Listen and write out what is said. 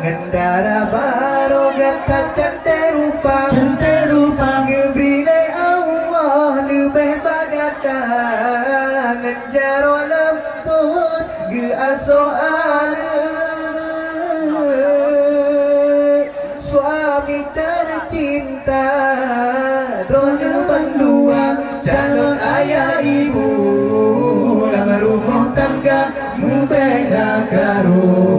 Gendara baru gatal cantik rupa Ngebrilai Allah lebih bagata Ngejar lemput ge asoal Suami tercinta Roda berdua calon ayah ibu Lama rumah tangga mubena karo